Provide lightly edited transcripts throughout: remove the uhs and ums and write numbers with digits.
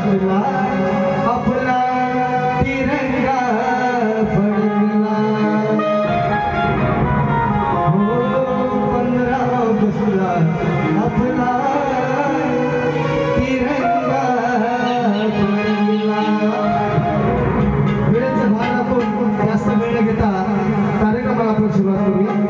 बसला आपला तिरंगा फडकला हो 15 ऑगस्टला आपला तिरंगा फडकला। वेळेचं भान आपण जास्त वेळ न घेता कार्यक्रमाला आपण सुरुवात करूया।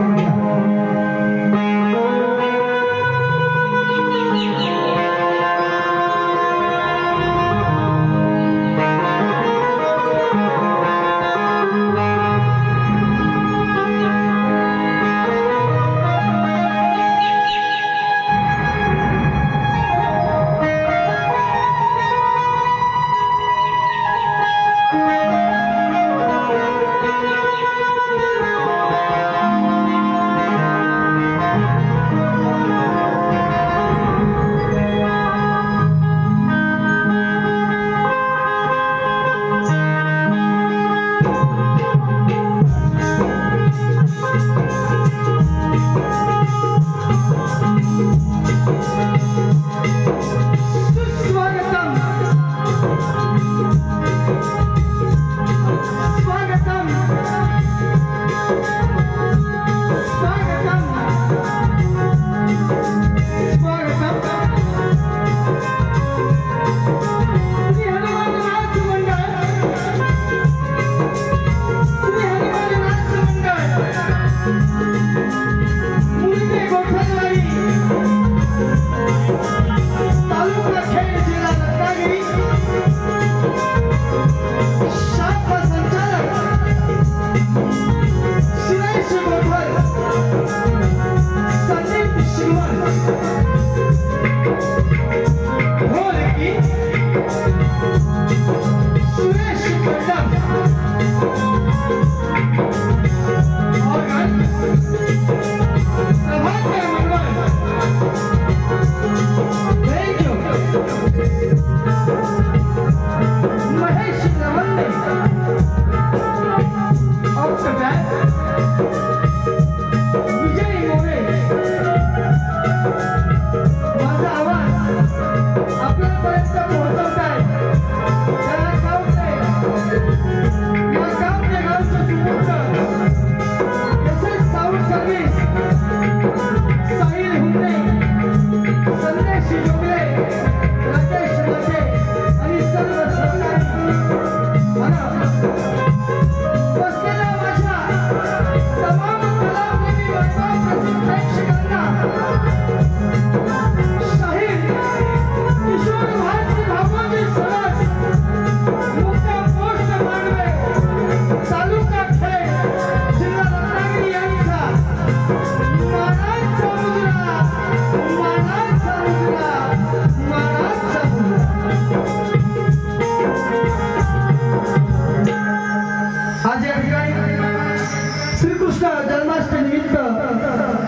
श्रीकृष्ण जन्माष्टमीनिमित्त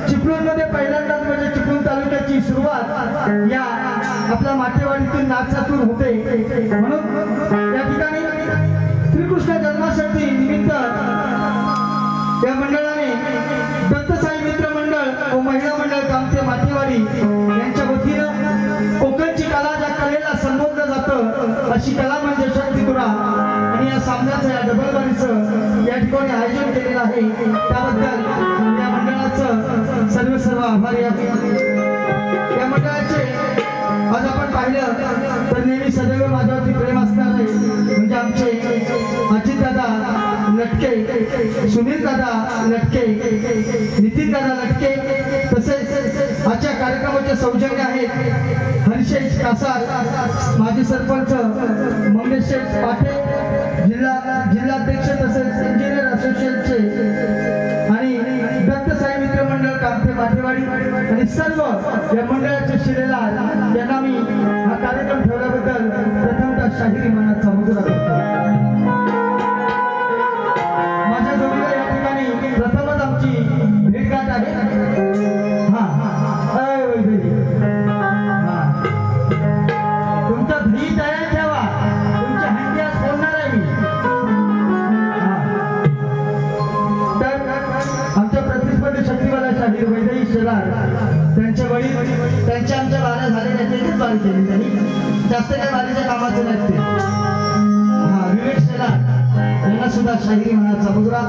चिपळूणमध्ये पहिल्यांदाच म्हणजे चिपळूण तालुक्याची सुरुवात या आपल्या माटेवाडीतून नाथसातून होते। म्हणून या ठिकाणी श्रीकृष्ण जन्माष्टमी निमित्त या मंडळाने दत्तसाई मित्र मंडळ व महिला मंडळ कामते माटेवाडी यांच्या वतीनं कोकणची कला ज्या कलेला संबोधलं जातं अशी कला म्हणजे शक्तिपुरा आणि या सामन्याचं या डबलबारीचं या ठिकाणी आयोजन केलेलं आहे। त्याबद्दल या मंडळाचं सर्व आभारी आहे। या मंडळाचे आज आपण पाहिलं तर नेहमी सदैव माझ्यावरती प्रेम असणार आहे म्हणजे आमचे अजित दादा लटके, सुनील दादा लटके, नितीन दादा लटके, तसेच आजच्या कार्यक्रमाचे सौजन्य आहेत हरिशेष कासार, माजी सरपंच मंगेश पाटे, जिल्हाध्यक्ष तसेच इंजिनियर असोसिएशनचे आणि दत्तसाई मित्र मंडळ कामते माटेवाडी आणि सर्व या मंडळाचे शिलेदार यांना मी हा कार्यक्रम ठेवल्याबद्दल प्रथमतः शाहिरी मानाचा मुजरा करतो। माझ्या जोडीला या ठिकाणी प्रथमच आमची भेटगाठ आहे। तुमचा धनी तयार ठेवा, तुमच्या हंडी आज बोलणार आहे मी। तर आमच्या प्रतिस्पर्धी शक्तिवाला शाहीर वैदेही शेलार त्यांच्या वडील त्यांच्या आमच्या बारा झालेल्या त्यांनीच बारी केली त्यांनी जास्त काही बारीच्या कामाचं नाही ते. हा विवेक शेलार यांना सुद्धा शाहिरी मनाचा मुजरा.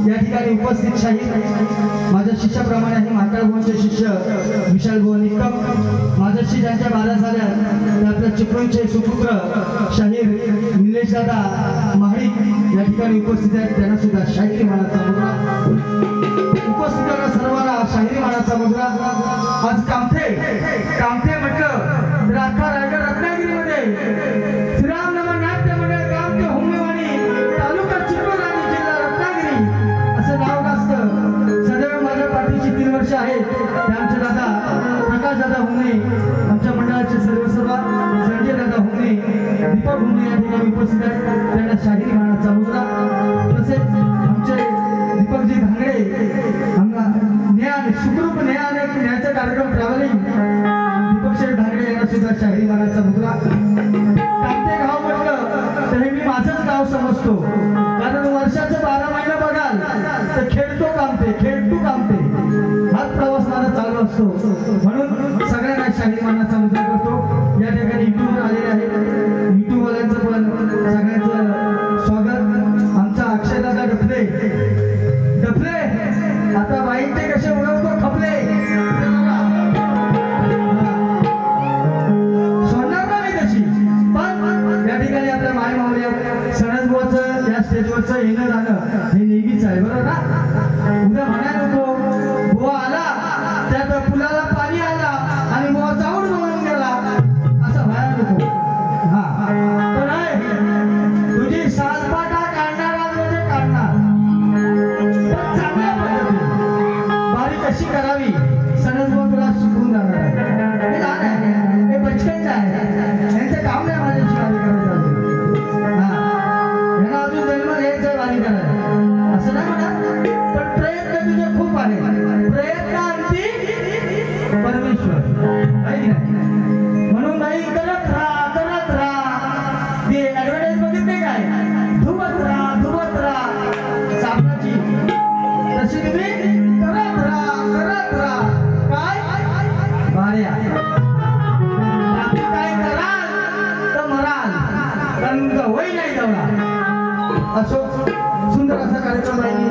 या ठिकाणी उपस्थित शाहीर माझ्या शिष्याप्रमाणे आहे माकळगोंचे शिष्य विशाल भुवन निकम. माझ्याशी ज्यांच्या बारा झाल्या ते आपल्या चिपळूणचे सुपुत्र शाहीर निलेश दादा महाडिक या ठिकाणी उपस्थित आहेत. त्यांना सुद्धा शाहिरी मनाचा मुजरा. उपस्थितांना सर्वांना शाहिरी मनाचा मुजरा. आज कामथे म्हटलं तर अख्खा रायगड रत्नागिरीमध्ये श्रीराम नमन नाट्य मंडळ कामथे हुंमेवाडी तालुका चिपळूण आणि जिल्हा रत्नागिरी असं नाव गाजतं. सदैव माझ्या पाठीची 3 वर्ष आहेत. ते आमचे दादा प्रकाश दादा हुंमे, आमच्या मंडळाचे सर्व संजय दादा हुंमे, दीपक हुंमे या ठिकाणी उपस्थित आहेत. त्यांना शाहिरी मनाचा मुजरा. तसेच आमचे दीपकजी धांगडे ज्ञान सुखरूप न्यायाचा कार्यक्रम ट्रॅव्हलिंग दीपक शेठ धांगडे यांना सुद्धा शाहिरी मनाचा मुजरा. कामते गाव म्हटलं तर हे मी माझंच गाव समजतो, कारण वर्षाचं 12 महिने बघाल तर खेळतो कामते हाच प्रवास माझा चालू असतो. म्हणून सगळ्यांना शाहिरी मनाचा मुजरा करतो. या ठिकाणी युट्यूबवर आलेले आहेत. युट्यूबवाल्यांचं पण सगळ्यांचं स्वागत. आमचा अक्षय दादा डफले आता बाईंचे कसे उडवतो खपले सोडणार नाही तशी. पण या ठिकाणी आपल्या माय मावल्या सणजबुवाचं या स्टेजवरचं येणं जाणं हे नेहमीच आहे बरोबर ना. उद्या म्हणायला नको बुवा आला त्यात पुलाला पाणी आला आणि बुवा जाऊन म्हणून गेला असं व्हायला नको. हा पण आहे तुझी सालपाटा काढणार म्हणजे काढणार चांगल्या पद्धतीने कशी करावी सणजबुवा तुला शिकवून जाणार आहे. हे लहान आहे, हे बचकनचं आहे, यांचं काम नाही माझ्याशी वारी करायचं. हा यांना अजून जन्म घ्यायचं वारी करायला असं नाही म्हणा. पण प्रयत्न तुझे खूप आहे. प्रयत्नांती परमेश्वर आहे की नाही. म्हणून नाही करत राहा ते ऍडव्हर्टाईज बघितले काय धुवत राहा साबणाची तशी तुम्ही करत राहा काय बाऱ्या काय कराल तर मराल कारण वय नाही तेवढा. असो सुंदर असा कार्यक्रम आहे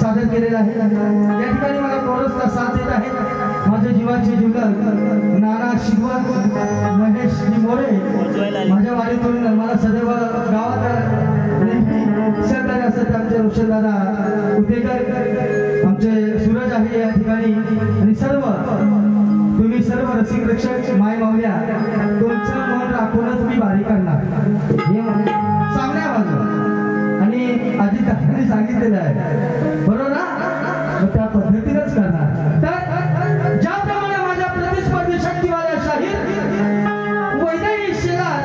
सादर केलेला आहे. या ठिकाणी मला कोरसला साथ देत आहेत माझे जीवाचे जीवलग नाना शिगवण महेश मोरे. माझ्या वाडीतून मला सदैव गावात नेहमी सहकार्य असतात. आमचे रोशनदादा उतेकर, आमचे सूरज आहे या ठिकाणी आणि तुम्ही सर्व रसिक प्रेक्षक माय मावल्या तुमचं मन राखूनच मी वारी करणार हे सांगण्या माझं आणि आधी दादांनी सांगितलेलं आहे बरोबर ना. मग त्या पद्धतीनेच करणार. तर ज्याप्रमाणे माझ्या प्रतिस्पर्धी शक्तीवाल्या शाहीर वैदेही शेलार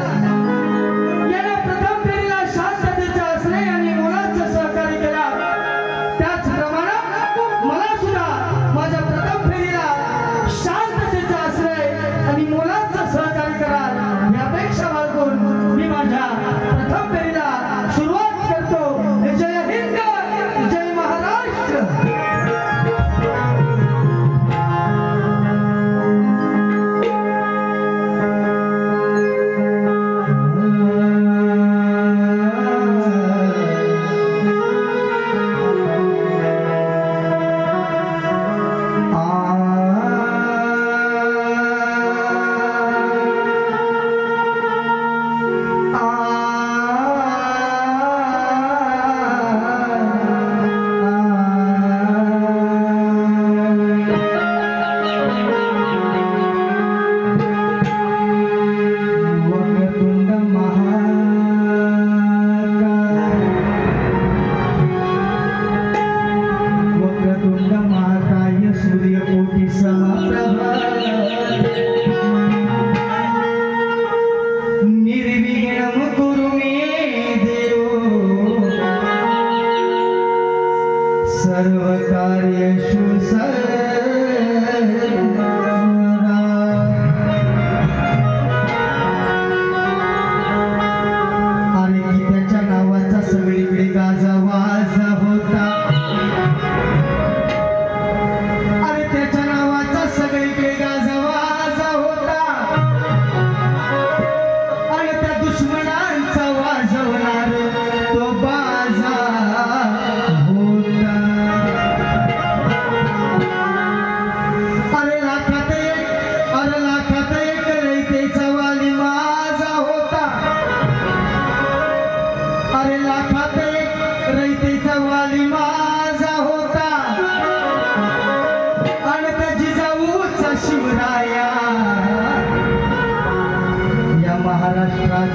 याने प्रथम फेरीला शांततेचा आश्रय आणि मुलांचं सहकार्य केला, त्याचप्रमाणे मला सुद्धा माझ्या प्रथम फेरीला शांततेचा आश्रय आणि मुलांचं सहकार्य करा यापेक्षा बाळगून मी माझ्या प्रथम फेरीला सुरुवात करतो. जय हिंद, जय महाराष्ट्र.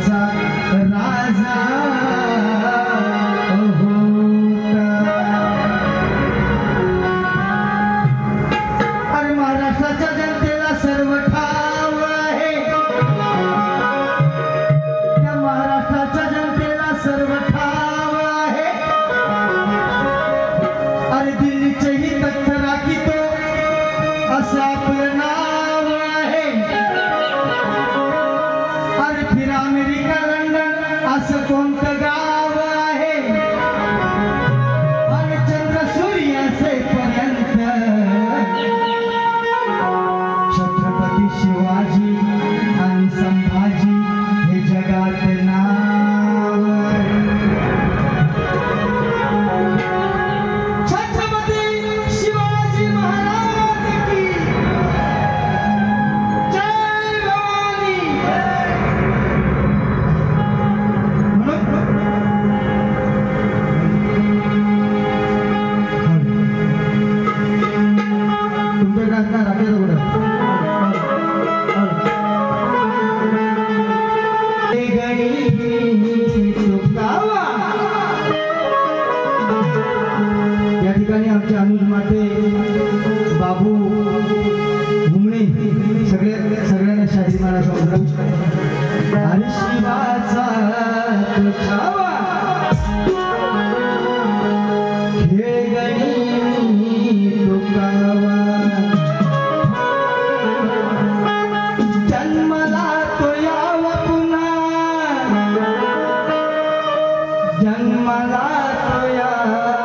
असा राजा होता. अरे महाराष्ट्राच्या जनतेला सर्व ठाव आहे, त्या महाराष्ट्राच्या जनतेला सर्व ठाव आहे. अरे दिल्लीचेही तख्त राखीतो असं आपलं नाव आहे. अरे फिर अमेरिका लंडन असं कोणतं गाव आहे. अरे चंद्र सूर्य असेपर्यंत छत्रपती शिवाजी आणि संभाजी हे जगात नाव आहे. छत्रपती शिवाजी महाराज की जय भवानी. तुमच्याकडे असणार राखेचं कुठं या ठिकाणी आमचे अनुज माते, बाबू घुमणे सगळ्यांना शाही मारा समजलं. आणि शिवाचा तो छावा खेळ गणी तुकावा. जन्मला तो यावा पुन्हा, जन्मला तो यावा.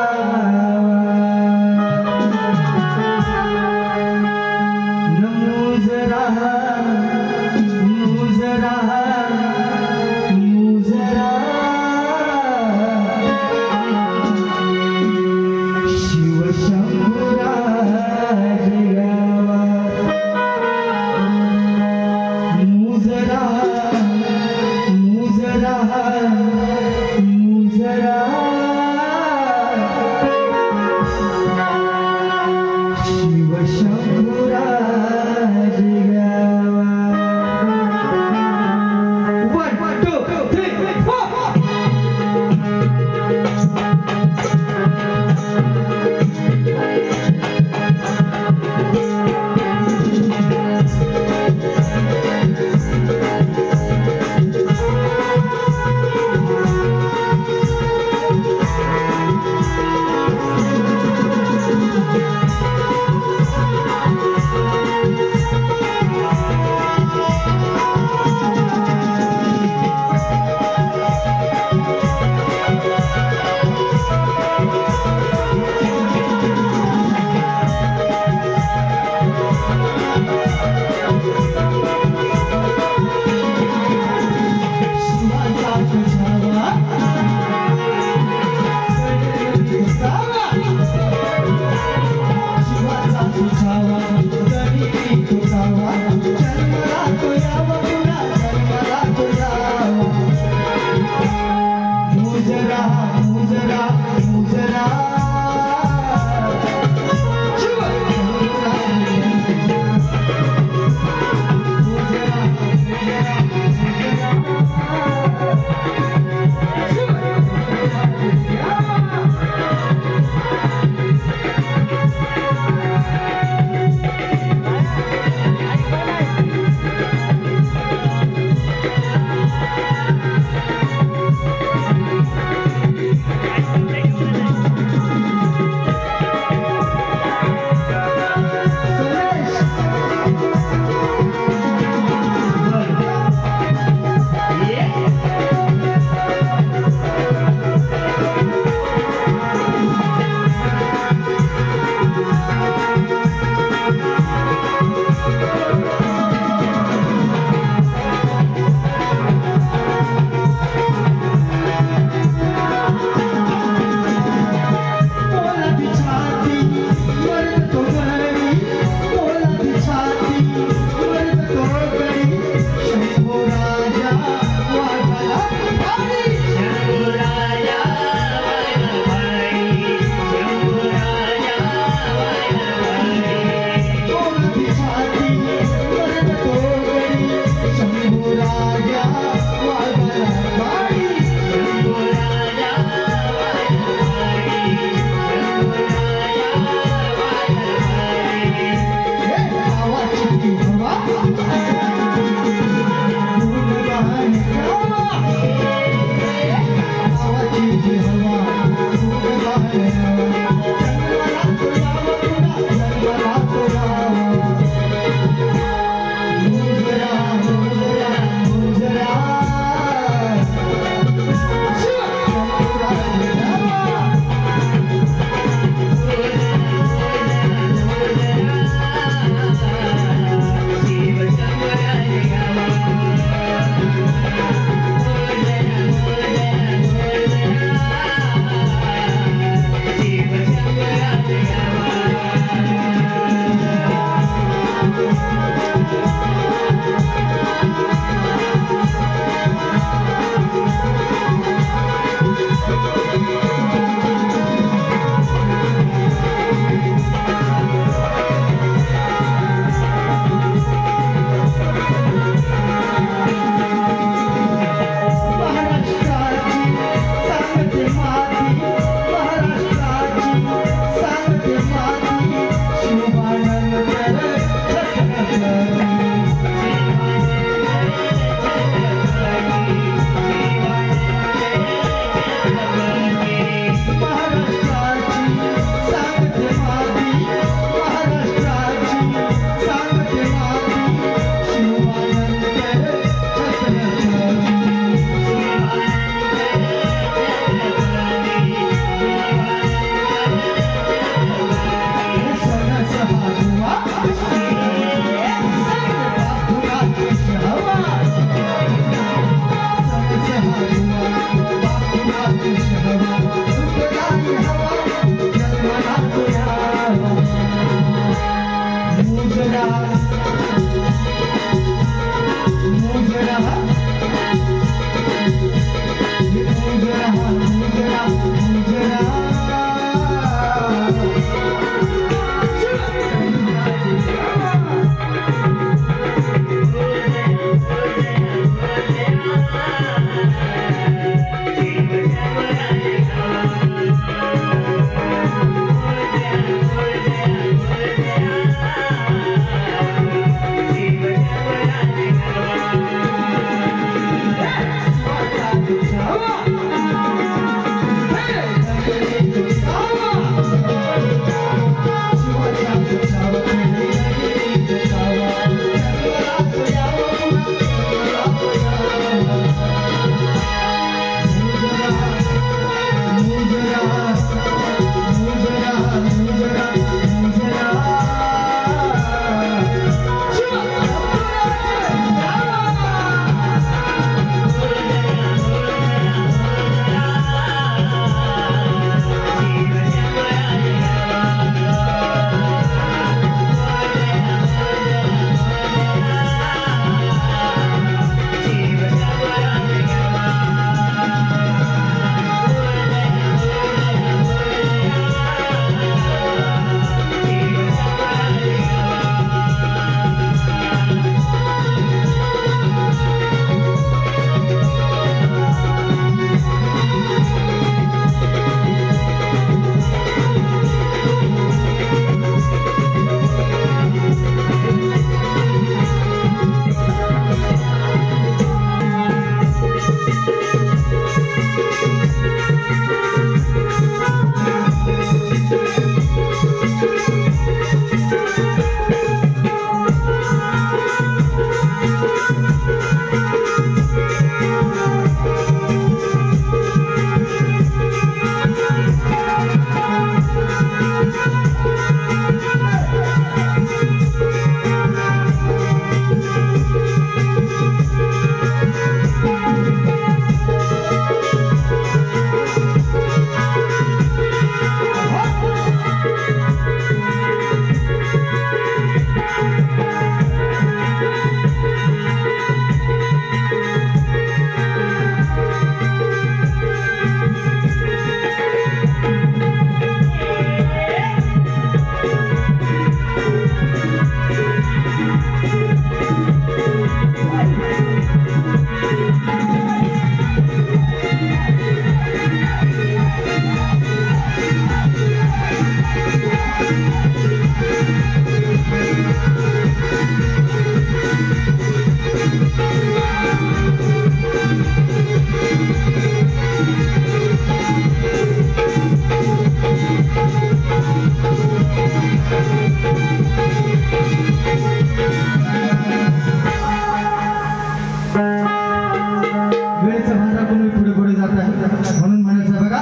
वेळेचा भांडा कोणी पुढे पुढे जात आहे म्हणून म्हणायचं बघा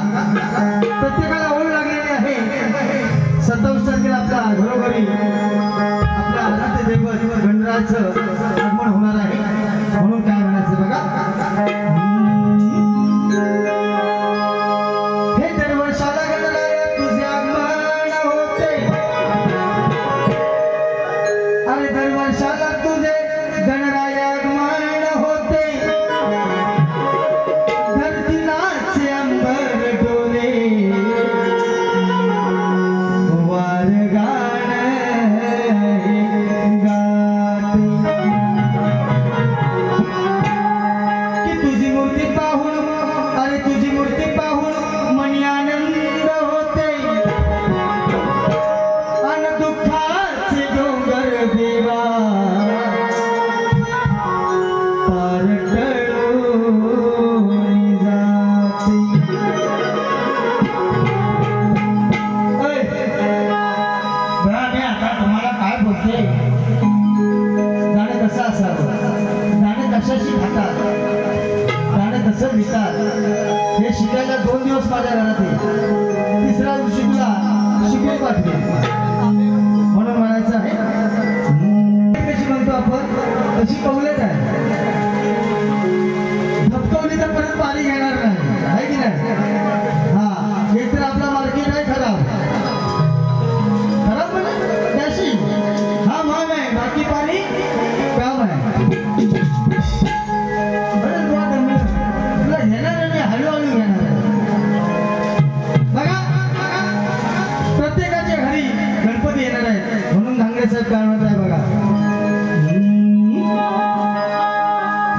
प्रत्येकाला ओढ लागलेली आहे 27 तारखेला आपल्या घरोघरी आपल्या आराध्य दैवत गणरायाचं आगमन होणार आहे म्हणून काय म्हणायचं बघा हे दरवर्षाला गणराया तुझे आगमन होते अरे दरवर्षाला तुझे गणराय आगमन होते धरती नाचे अंबर डोले वार गाण गाते की तुझी मूर्ती पाहून अरे तुझी मूर्ती पाहून मनी आनंद होते अन दुःखाचे डोंगर देवा पार टळून जाते आता तुम्हाला काय बोलते गाणं कसं असावं गाणं कशाशी खातात गाणं कसं लिहितात हे शिकायला 2 दिवस माझ्या घरात आहे तिसऱ्या दिवशी तुला शिकवून पाठवे म्हणून म्हणायचं आहे कशी म्हणतो आपण तशी कवलेच आहे धपकवली तर परत पाणी घेणार नाही आहे की नाही हा एक तर आपला मार्केट आहे खराब खराब म्हणजे त्याशी हा मान आहे बाकी पाणी काम आहे तुला घेणार आणि हळूहळू घेणार बघा प्रत्येकाच्या घरी गणपती येणार आहेत म्हणून धांगडे साहेब काय म्हणत आहे बघा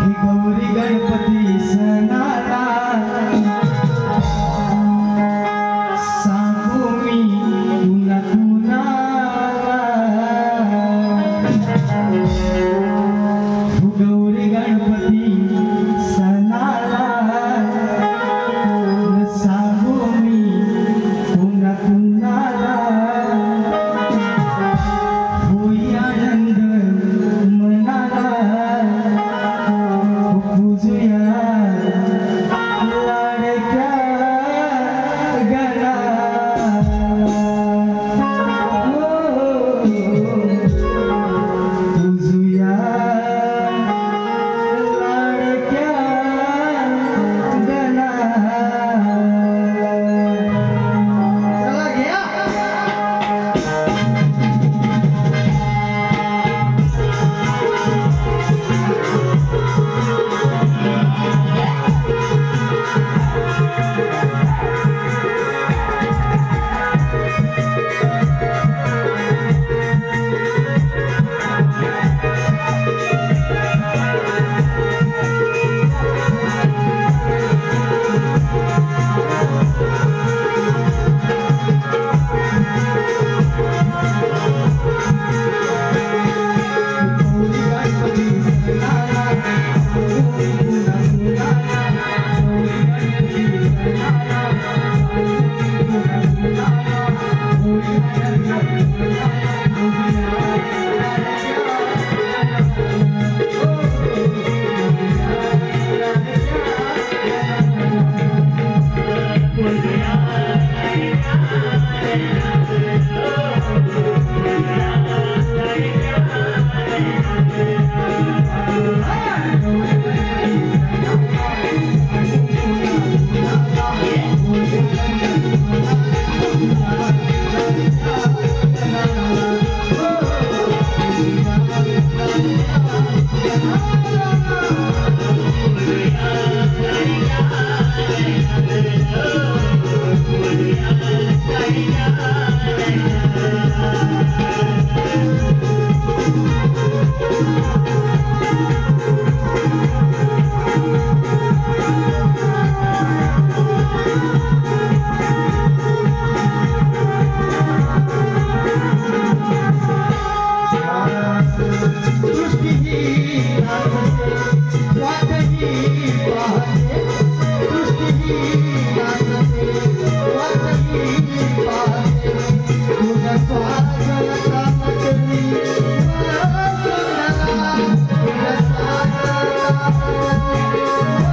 ही गौरी गणपती सणाला सांगू मी तुला कुणाला गौरी गणपती सणाला सांगू मी तुला कुणाला होई आनंद मनाला पूजुया लाडक्या गणाला पूजुया लाडक्या गणाला चला घ्या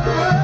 Oh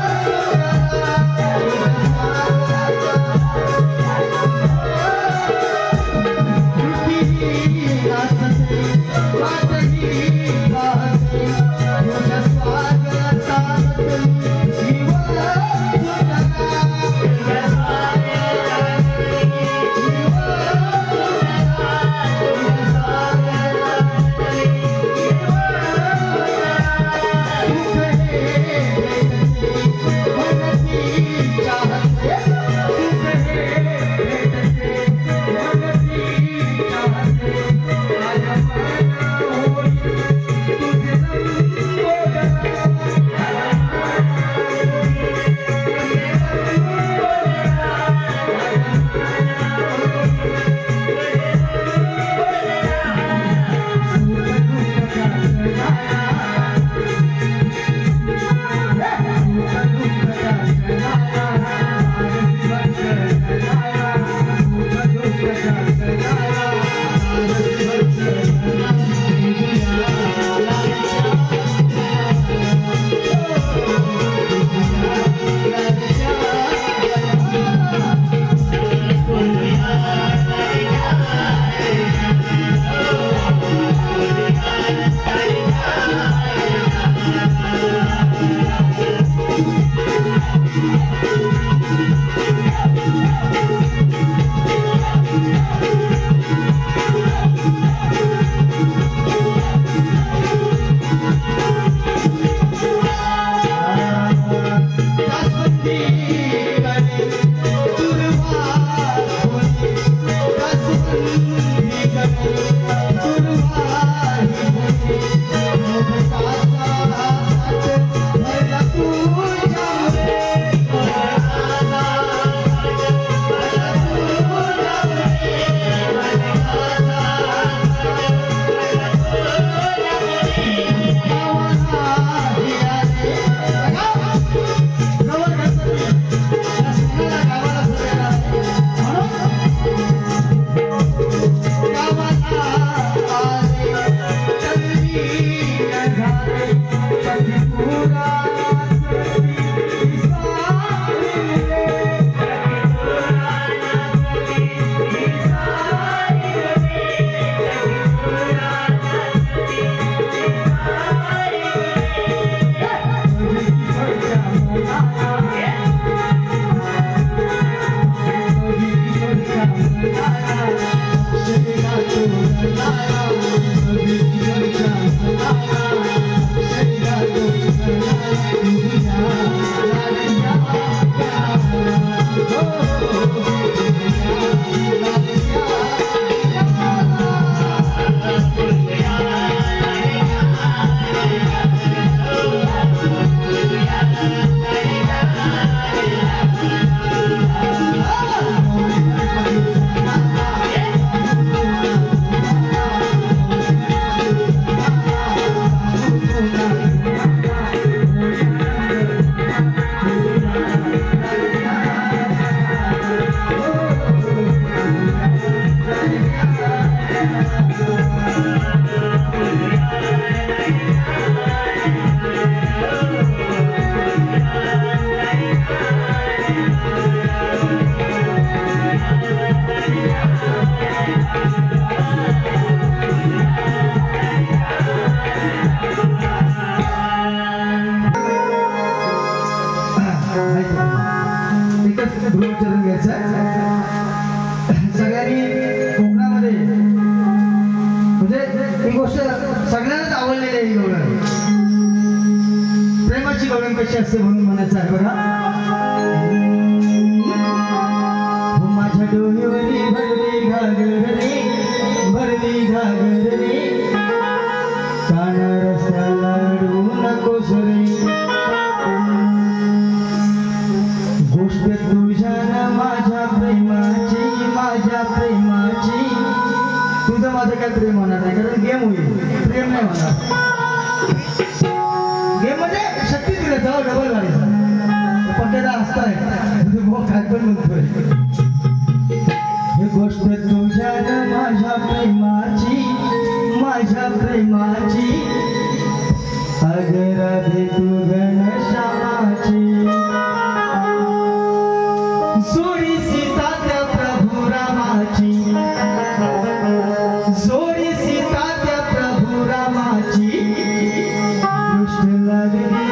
सगळ्यांनाच आवडलेली आहे गवळण. प्रेमाची गवळण कशी असते म्हणून म्हणायचं आहे बघा. माझ्या डोळ्यावरी भरली घागर रे, भरली घागर रे, काना रस्त्याला अडवू नकोस रे, गोष्ट तुझ्या माझ्या प्रेमाची, माझ्या प्रेमाची. तुझं माझं काय प्रेम होणार नाही, कारण गेम होईल, प्रेम नाही होणार. गेम म्हणजे शक्ती दिलं जाऊ डबल गाडीचा पक्क्याचा असताय काय पण म्हणतोय. ही गोष्ट तुझ्या माझ्या प्रेमाची, माझ्या प्रेमाची, अग राधे तू घनश्यामाची. सोडी सीता त्या प्रभू रामाची, सोडी सीता त्या प्रभू रामाची. दृष्ट लागली,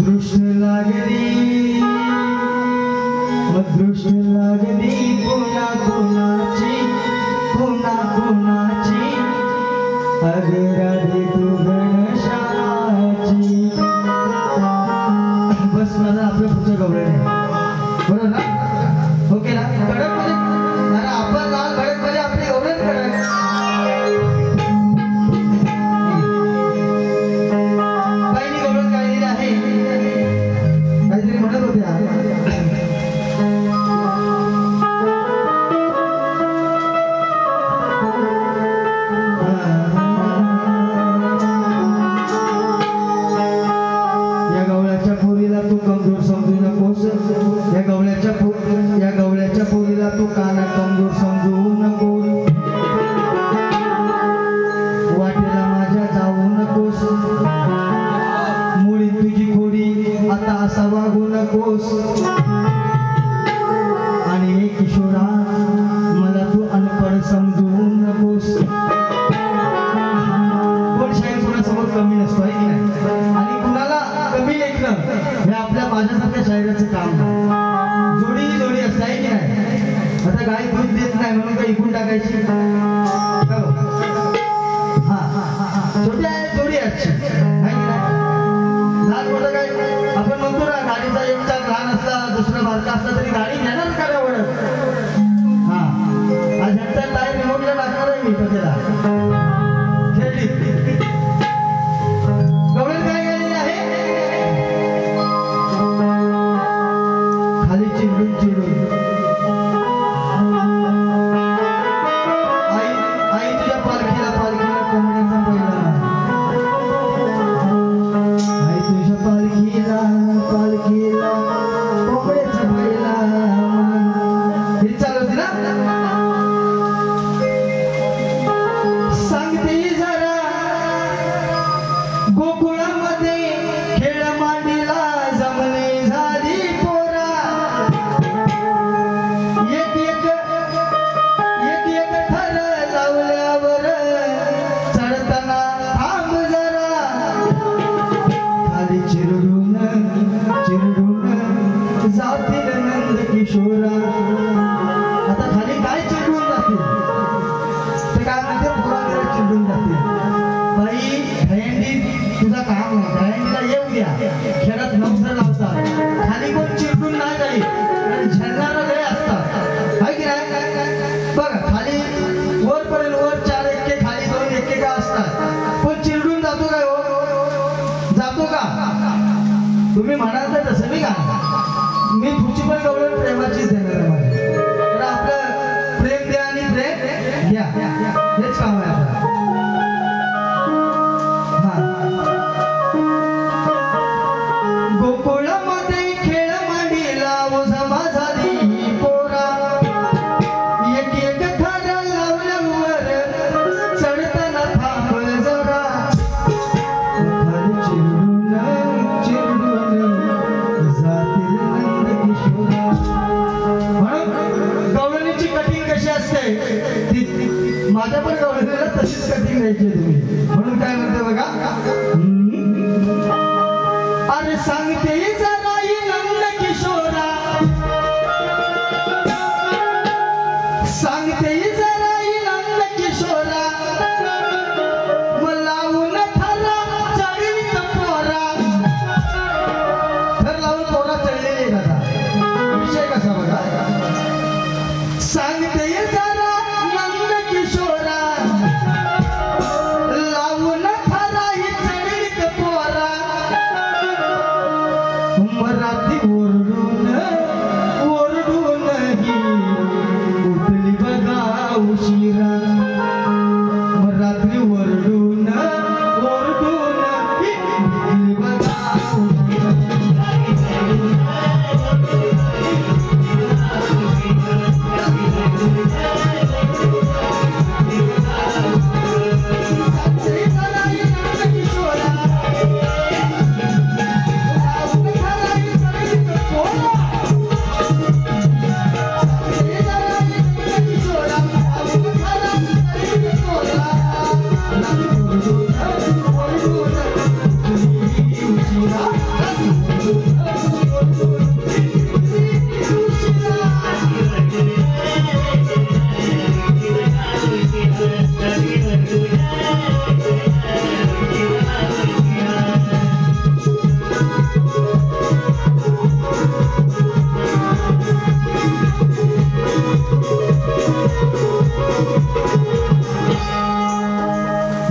दृष्ट लागली, दृष्ट लागली कोणा कोणाची, कोणा कोणाची, अग राधे तू घनश्यामाची. बस मला आपल्या पुढच्या गवळण बरोबर ना, ओके ना. कडक मध्ये आपण लाल कडक मध्ये आपली गवळण कडक. पहिली गवळण गायलेली आहे, काहीतरी म्हणत होत्या. या गवळ्याच्या पोरीला तू कमजोर समजू नकोस, या गवळ्याच्या पोरीला तू काना कमजोर समजू नकोस, वाटेला माझ्या जाऊ नकोस, मुळी तुझी खोडी आता असा वागू नकोस. आणि हे किशोरा मला तू अनपढ समजू नकोस. कोण शाहीर कोणासमोर कमी नसतो आहे की नाही, आणि कुणाला कमी लेखी ऐकणं हे आपल्या माझ्यासारख्या शायराचं काम नाही. जोडी जोडी असते आहे की नाही. आता गाय दूध देत नाही म्हणून काही इकून टाकायची. छोट्या जोडी असते आहे की नाही. लहान मोठं काय आपण म्हणतो ना, गाडीचा एक चाक लहान असला दुसरा बारका असला तरी गाडी घेणार का रे वडत. हा आज ह्यांचा टायर रिमोटला टाकणार आहे मी त्याला खेळली. गवळण काय गेलेली आहे खाली चिडून चिडून. आई तुझ्या पालखीला कोंबड्याचा पहिला. आई तुझ्या पालखीला कोंबड्याचा पहिला. हे चालू होती ना. सांगते जरा गोकुळामध्ये खेळ मांडीला जमली झाली पोरा. एक एक थर लावल्यावर चढताना थांब जरा. खाली चिरडून जातील नंद किशोरा. आता खाली काय चिरडून जातील ते काय म्हणते पोराला चिरडून जातील. बाई दहीहंडी तुझा काम नाही. दहीहंडीला येऊ द्या, खेळात नवसर लावतात. खाली कोण चिरडून नाही जाईल कारण झेलणारा लय असतात आहे की नाही. बघा खाली वरपर्यंत वर 4 एक्के खाली 2 एक्के का असतात. पण चिरडून जातो काय हो, जातो का. तुम्ही म्हणाल तर तसं मी का मी तुझी पण गवळण प्रेमाचीच देणार आहे. तर आपलं प्रेम द्या आणि प्रेम घ्या हेच काम आहे आपलं. गोकुळामध्ये खेळ मांडीला जमा झाली पोरा. एक एक थर लावल्यावर चढताना थांब जरा. खाली चिरडून जातील नंद किशोरा. म्हणून गवळणीची कटिंग कशी असते ती माझ्या पण गवळणीला तशीच कटिंग द्यायची तुम्ही. म्हणून काय म्हणते बघा. अरे सांगते जरा नंद किशोरा. सांगते जरा नंद किशोरा. लावून थरा चढीत पोरा. थर लावून पोरा चढलेली दादा. विषय कसा बघा. सांगते जरा नंद किशोरा. लावून थरा चढीत पोरा. मराठी ओरडून ही उठली बघा उशिरा. मराठी ओरडून ही उठली बघा उशिरा.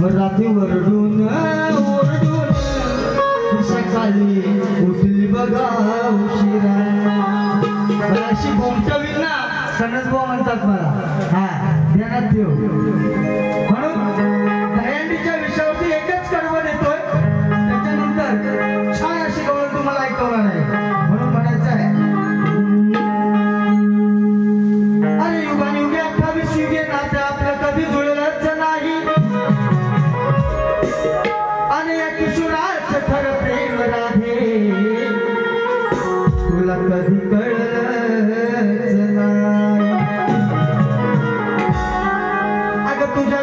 मराठी ओरडून सकाळी उठली बघा उशिरा. अशी बोमटवी ना सनसबुवा म्हणतात मला. हा ध्यानात ठेव. म्हणून दहीहंडीच्या विषयावरती एकच कडवं देतोय. त्याच्यानंतर छान अशी गवळण तुम्हाला ऐकवणार आहे. म्हणून म्हणायचं आहे. अरे युगानुयुगे 28 युगे नाते आपलं कधी जुळलंच नाही. आणि या किशोराचं खरं प्रेम राधे तुला कधी कळलंच नाही. अगं तुझ्या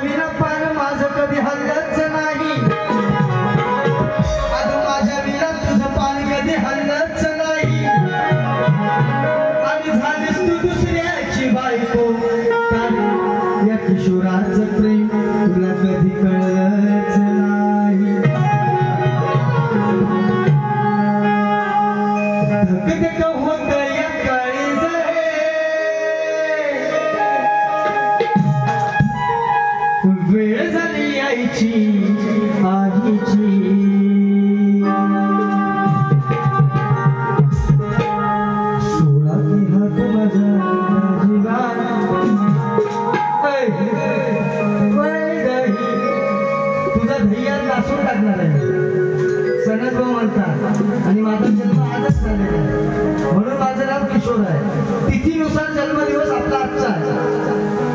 धक होत या काळीज वेळ झाली यायची आईची सोळा की हात माझा जीवा तुझा धैर्यात नासून टाकणार आहे सनद भाऊ म्हणतात आणि माझा जन्म आजच झालेला आहे म्हणून माझं नाव किशोर आहे तिथीनुसार जन्मदिवस आपला आजचा आहे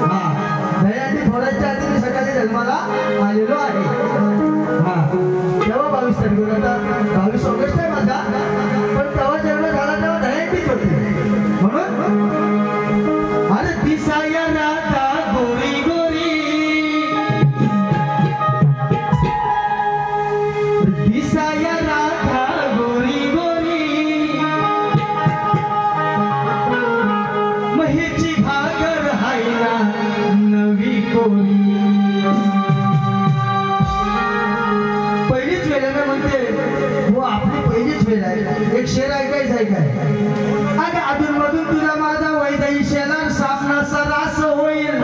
हा दह्याची फोडायच्या आधी मी सकाळी जन्माला आलेलो आहे हा तेव्हा 22 तारीख आता 22 ऑगस्ट आहे माझा पण तेव्हा जन्म झाला तेव्हा दह्याचीच होती म्हणून अरे दिसाया राधा गोरी गोरी दिसाया राधा गोरी गोरी महेची भागर हायना नवी कोरी पहिलीच वेळ आहे म्हणते हो आपली पहिलीच वेळ आहे एक शेर ऐकायचं आहे काय अगं अधून मधून तुझा माझा वैदाई शेलार सामना सरास होईल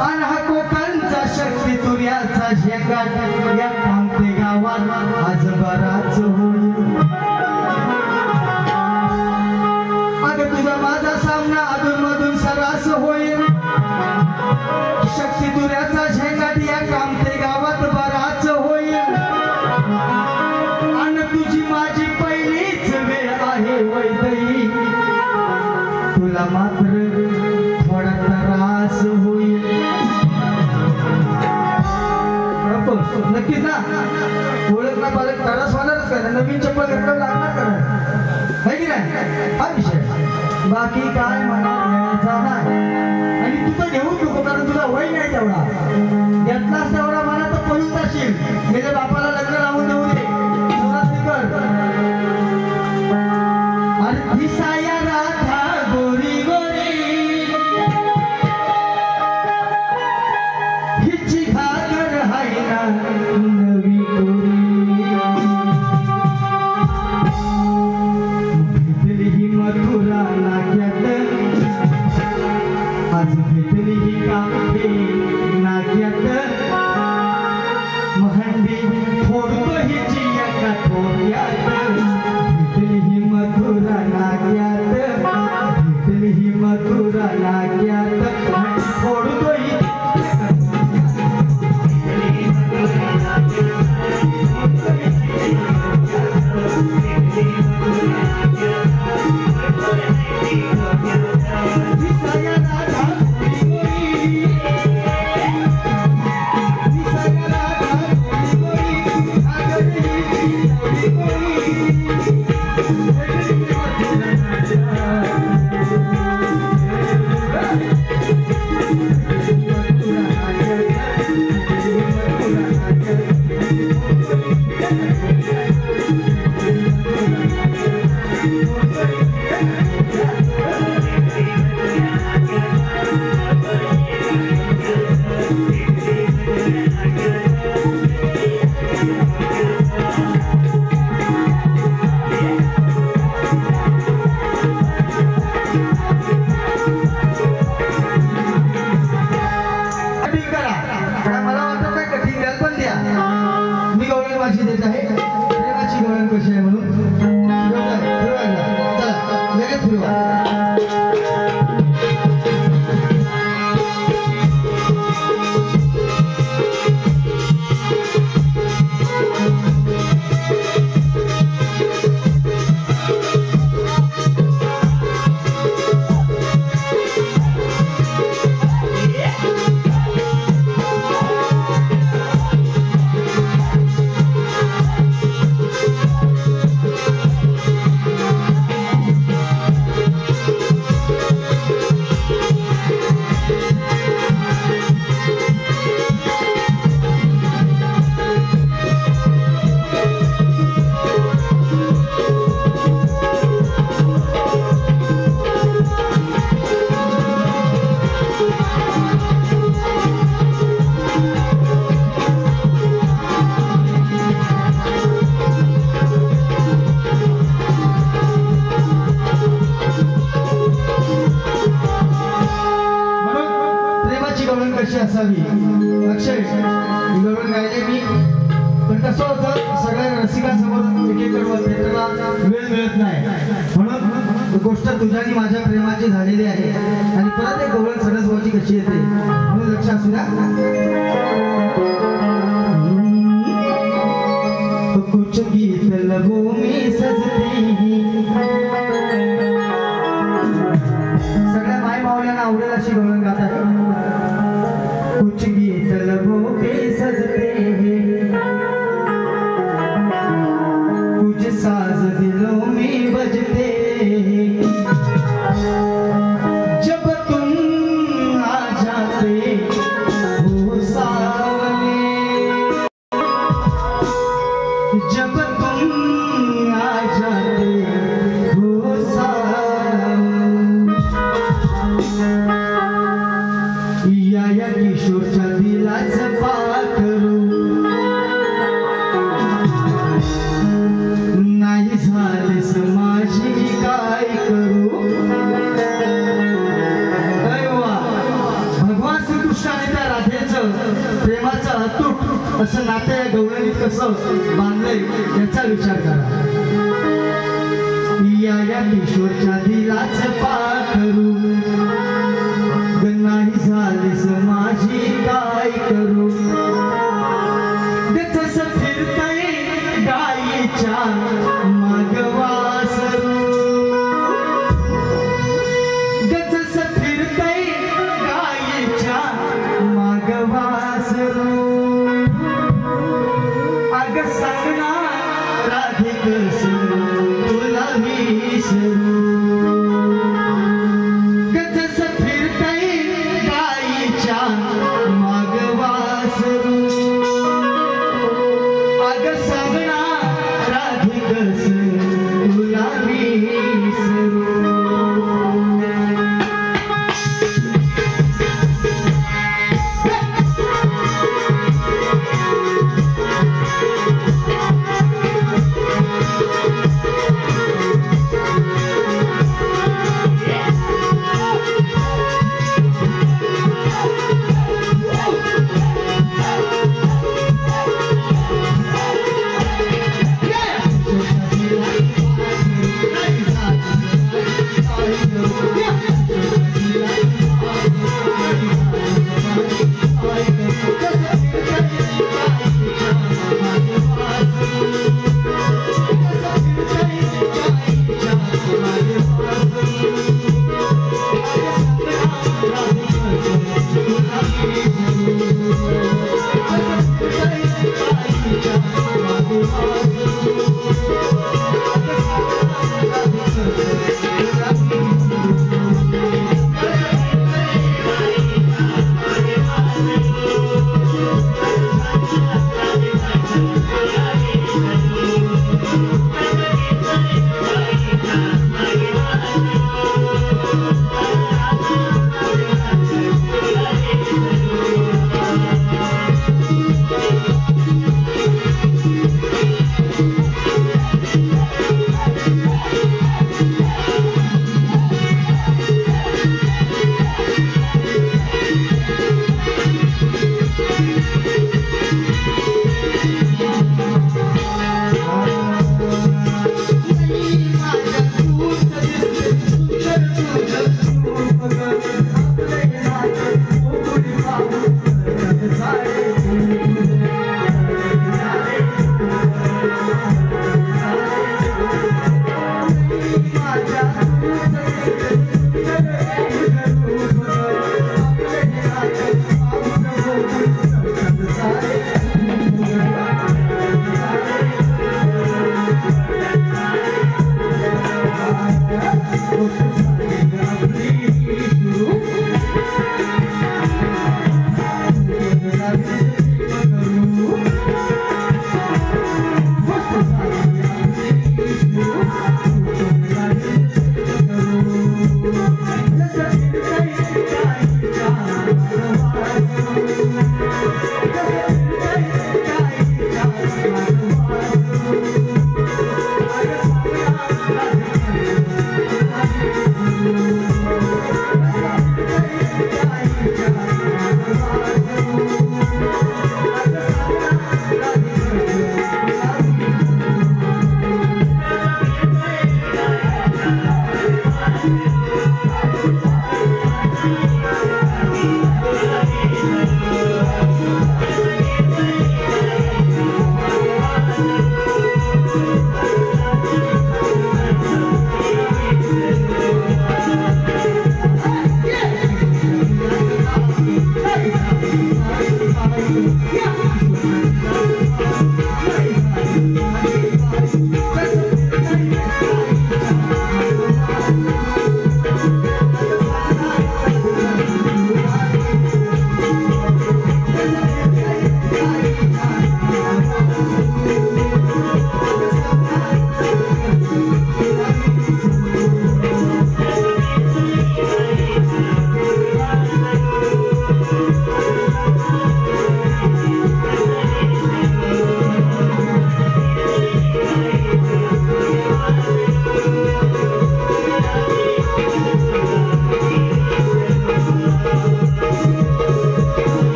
आणि हा कोकणचा शक्ती तुर्याचा झेंगाट या कामते गावात आज बराच होईल अगं तुझा माझा सामना अधून मधून सरास होईल शक्ती तुर्याचा झेंगाट या कामते गावात बराच होईल आणि तुझी माझी पहिलीच वेळ आहे वैदई तुला मात्र थोडा त्रास होईल नक्कीच ना ओळख ना पालक त्रास होणारच का नवीन चप्पल घातलं लागणार का आहे की नाही हा विषय बाकी काय म्हणायचा नाही आणि तू तर घेऊन नको कारण तुझा वय नाही तेवढा घेतलास तेवढा मला तर पळून जाशील मेरे बापाला लग्न लावून देऊ दे अरे दिसाया राधा गोरी गोरी हिची घागर हाय ना नवी गोरी भेटली ही मथुरा नाक्यात आज भेटली ही कामठे नाक्यात महंडी फोडतो हिची एका थोड्यात भेटली ही मथुरा नाक्यात भेटली ही मथुरा नाक्यात फोडतो ही असावी. अक्षय गवळण गायले मी, पण कसं होतं सगळ्या रसिकांसमोर एकेकडे भेटायला वेळ मिळत नाही, म्हणून गोष्ट तुझ्या आणि माझ्या प्रेमाची झालेली आहे. आणि परत एक गवळण सरसबाची कशी येते म्हणून लक्ष असू द्या. कुछ गीत लबों में सजते हैं, सगळ्या माय मावल्यांना आवडेल अशी गवळण गात आहे. कुछ गीत लबों पे सजते हैं, कुछ साज दिलों में बजते हैं, जब तुम आ जाते हो सावने, जब तुम आ जाते हो सावने, या किशोरच्या दिलाचं पाखरू नाही झालेस माझी काय करू. भगवान श्रीकृष्ण आणि त्या राधेचं प्रेमाचं अतूट असं नातं या गवळणीत कसं बांधलंय याचा विचार करा. या किशोरच्या दिलाचं पाखरू नाही झालेस माझी काय करू. गचस फिरतय गायीच्या मागवासरू, गचस फिरतय गायीच्या मागवासरू, अग सांगणार राधे कसं तुला विसरू. गचस फिरतय गायीच्या मागवासरू, अग सांगणार राधे कसं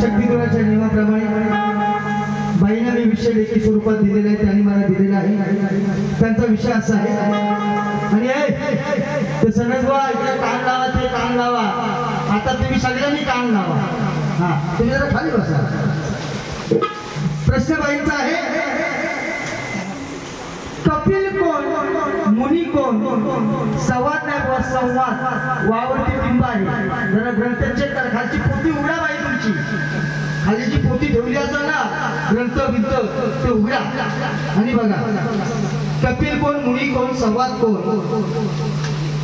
शक्तिगुणाच्या नियमाप्रमाणे बाईंना मी विषय लेखी स्वरूपात दिलेला आहे, त्यांनी मला दिलेला आहे. त्यांचा विषय असा आहे आणि ते सगळेच बा इकडे कान लावा, ते कान लावा. आता तुम्ही सगळ्यांनी कान लावा. हा, तुम्ही जरा खाली बसा. प्रश्न बाईंचा आहे, कपिल कोण, मुनी कोण? संवाद नाही बा, संवाद. वावरती टिंब आहे. जरा ग्रंथाचे खालची पोती उघडा बाई तुमची. खाली जी पोती ठेवली असं ना ग्रंथ बिंत ते उघडा आणि बघा कपिल कोण, मुनी कोण, संवाद कोण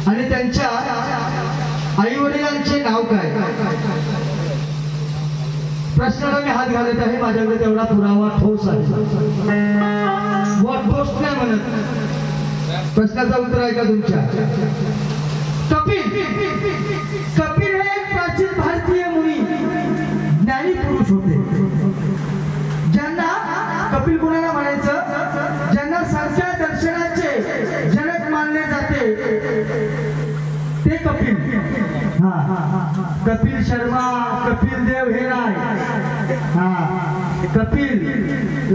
आणि त्यांच्या आई वडिलांचे नाव काय? प्रश्नाला मी हात घालत आहे. माझ्याकडे तेवढा पुरावा ठोस आहे. ठोस नाही म्हणत. प्रश्नाचं उत्तर आहे का तुमच्या? कपिल, कपिल हे एक प्राचीन भारतीय मुनी ज्ञानी पुरुष होते. ज्यांना कपिल कोणाला म्हणायचं? ज्यांना सारख्या दर्शनाचे जनक मानले जाते ते कपिल. कपिल शर्मा, कपिल देव हे नाही. कपिल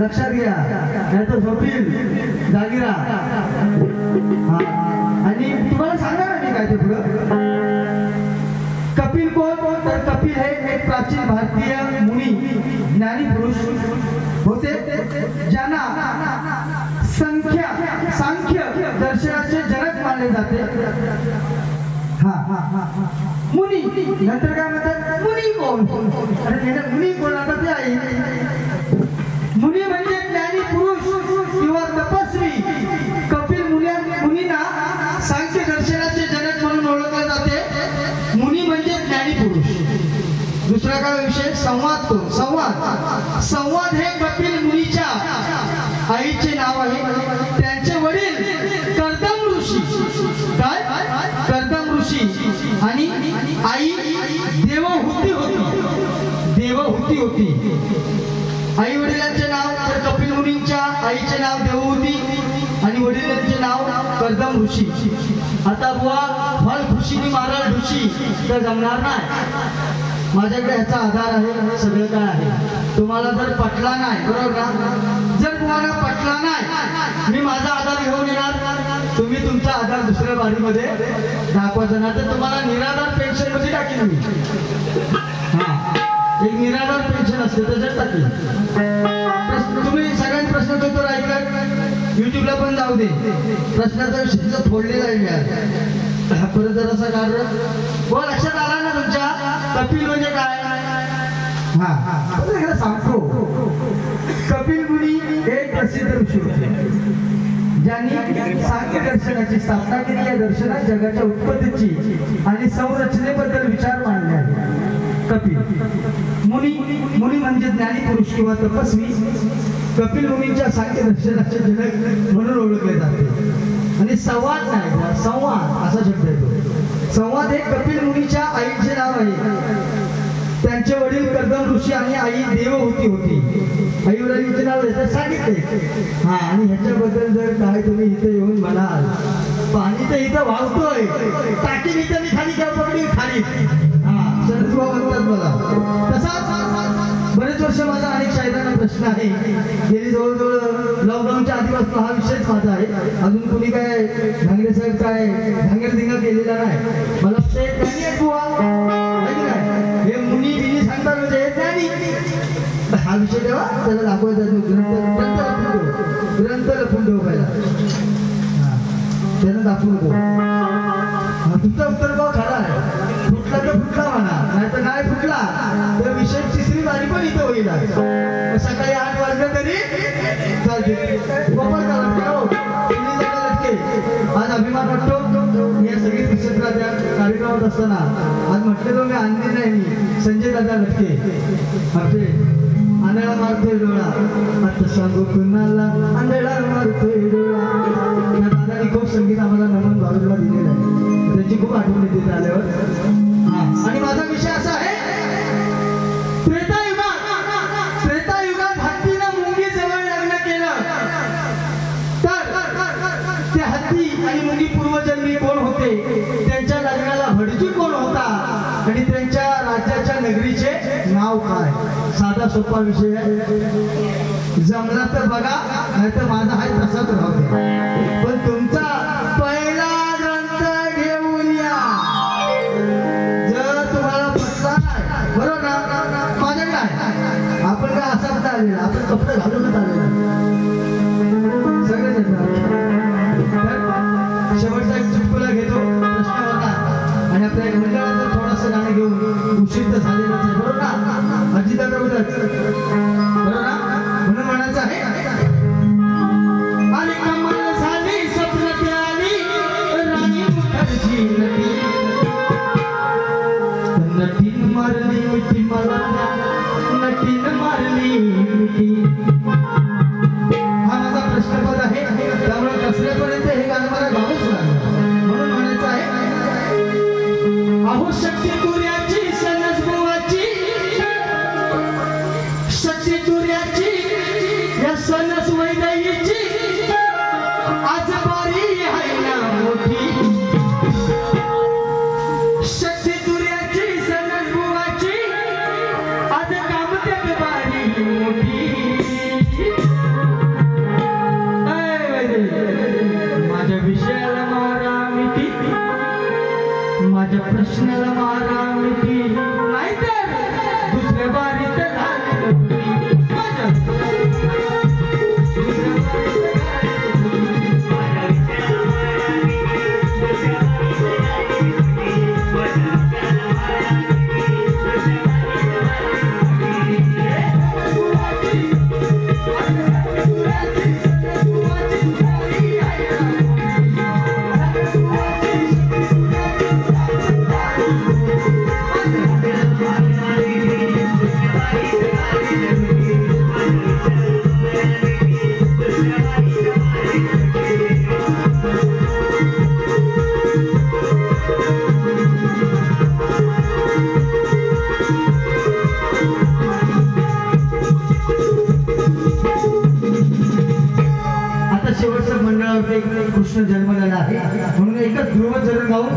लक्षात घ्या, नाही तर झोपील जागीरा. आणि तुम्हाला सांगणार नाही काय ते पुढं. कपिल कोण? तर कपिल हे एक प्राचीन भारतीय मुनी ज्ञानी पुरुष होते ज्यांना सांख्य दर्शनाचे जनक मानले जाते. मुनी नंतर काय म्हणतात? मुनी कोण? अरे मुनी कोण? आता ते आहे मुनी म्हणजे ज्ञानी पुरुष किंवा तपस्वी. कपिल मुनींना सांख्य दर्शनाचे जनक म्हणून ओळखले जाते. मुनी म्हणजे ज्ञानी पुरुष. दुसरा काय विषय? संवाद कोण? संवाद हे कपिल मुनीच्या आईचे नाव आहे. त्यांचे वडील कर्दम ऋषी. काय? कर्दम ऋषी आणि आई देवहूती होती. आई वडिलांचे नाव तर कपिल मुनींच्या आईचे नाव देवहूती आणि वडिलांचे नाव कर्दम ऋषी. आता बुवा फळ खुशीनी मारळ ऋषी तर जमणार नाही. माझ्याकडे ह्याचा आधार आहे, सगळं काय आहे. तुम्हाला जर पटला नाही, बरोबर ना? जर तुम्हाला पटला नाही, मी माझा आधार घेऊन येणार, तुम्ही तुमचा आधार दुसऱ्या बारीमध्ये दाखवायचा. ना तर तुम्हाला निराधार पेन्शन मध्ये टाकेन मी. एक निराधार पेन्शन असते त्याच्यात टाकेन. तुम्ही सगळ्यांनी प्रश्नाचं उत्तर ऐकलं, युट्यूबला पण जाऊ दे. प्रश्नाचा विषय फोडलेला आहे मी. परत जरासा काढ व लक्षात आला ना तुमच्या? कपिल म्हणजे काय? सांगतो. कपिल मुनी एक प्रसिद्ध ऋषी होते ज्यांनी सांख्य दर्शनाची स्थापना केली. या दर्शनात जगाच्या उत्पत्तीची आणि संरचनेबद्दल विचार मांडले आहेत. कपिल मुनी म्हणजे ज्ञानी पुरुष किंवा तपस्वी. कपिल मुनींच्या सांख्य दर्शनाचे जनक म्हणून ओळखले जाते. आणि संवाद नाही, संवाद असा शब्द येतो. संवाद हे कपिल मुनीच्या आईचे नाव आहे. त्यांचे वडील कर्दम ऋषी आणि आई देवहूती होती. आई वडिलांचे नाव याच्यात सांगितले. आणि ह्याच्याबद्दल जर काय तुम्ही इथे येऊन म्हणाल, पाणी तर इथं वाहतोय, टाकी इथं मी खाली काय पकडी खाली. सरस्वा म्हणतात मला. तसाच बरेच वर्ष माझा अनेक शाहिदांना प्रश्न आहे. गेली जवळजवळ लॉकडाऊनच्या आधीपासून हा विषयच माझा आहे. अजून कुणी काय भांगरे साहेब काय धांगडधिंगा केलेला नाही. मला ते त्यांनी एक बुवा हे मुनी बिनी सांगतात म्हणजे हे त्यांनी हा विषय तेव्हा त्याला दाखवायचा. ग्रंथ लपून ठेव पहिला. त्यानं दाखवून नको. तुमचा उत्तर भाव खरा आहे. फुटला तर फुटला म्हणा, नाही तर नाही फुटला तर विषय तिसरी बारी पण इथं होईल. सकाळी 8 वाजले तरी चालते. आज अभिमान वाटतो. या सगळी क्षेत्राच्या कार्यक्रमात असताना आज म्हटलेलो मी आणली नाही. मी संजय दादा लटके आपले आंधळा मारतोय डोळा, आता सांगू कुणाला आंधळा मारतोय डोळा. या दादानी खूप संगीत आम्हाला नमन भारूडला दिलेलं आहे. त्याची खूप आठवण येते आल्यावर. आणि माझा विषय असा आहे, त्रेतायुगात हत्तीनं मुंगी जवळ लग्न केलं तर ते हत्ती आणि मुंगी पूर्वजन्मी कोण होते? त्यांच्या लग्नाला भटजी कोण होता? आणि त्यांच्या राज्याच्या नगरीचे नाव काय? साधा सोपा विषय आहे. जमला तर बघा, नाही तर माझा हात तसाच राहू द्या. पण तुमचा पहिला ग्रंथ घेऊन या. जर तुम्हाला पटला नाही, बरोबर ना, माझ्याकडे आहे. आपण काय असाच आलेला, आपण कपडे घालूनच आलेला सगळे. शेवटचा एक चुटकुला घेतो, प्रश्न होता आणि आपल्या एक मंडळाचं थोडंसं गाणं घेऊन उशीर तर झालेलाच आहे, बरोबर ना. अजितदादा उदर, बरोबर ना, म्हणून म्हणायचं आहे. आणि कमाल झाली स्वप्न प्याली राणी मुखर्जी नटी, नटीन मारली मिठी मला, नटीन मारली मिठी. हा माझा प्रश्नपद आहे, त्यामुळे कसल्यापर्यंत हे गाणं मला गावंच लागलं. म्हणून म्हणायचं आहे. अहो शक्ती तुऱ्याची सणस बुवाची, शक्ती तुऱ्याची या सणस वैदाईची आज बारी आहे ना मोठी. शक्ती तुऱ्याची सणस बुवाची आज कामत्यात बारी मोठी. माझ्या विषयाला मारा मिठी, माझ्या प्रश्नाला मारा मिठी, नाहीतर दुसऱ्या बारीत कृष्ण जन्मलेला आहे. म्हणून एकच ध्रुव चरण गाऊन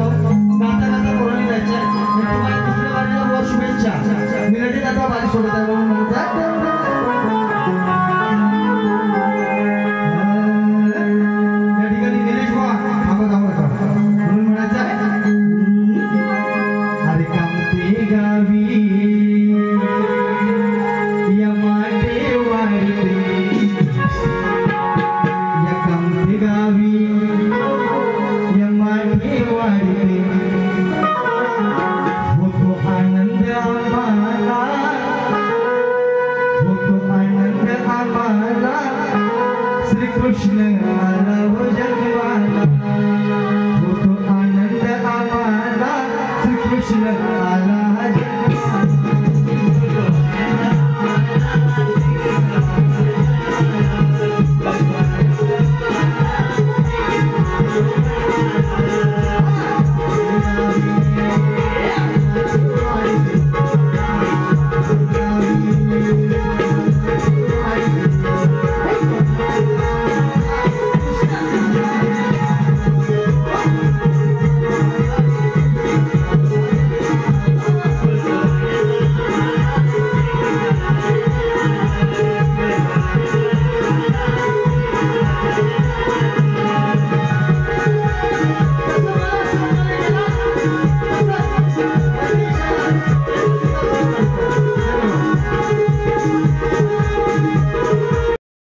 गाता गाता बोलणी जायच्या. तुम्हाला दुसऱ्या वारीला वर शुभेच्छा. मी नदी आता वारी सोडत आहे म्हणून म्हणतात. या ठिकाणी निलेश बुवा थांबा थांबा म्हणून म्हणायचं आहे. अरे कामते गावी या माटे वाढते, या कामते गावी कृष्ण आला हो जगवाला, होतो आनंद आम्हाला. श्री कृष्ण आला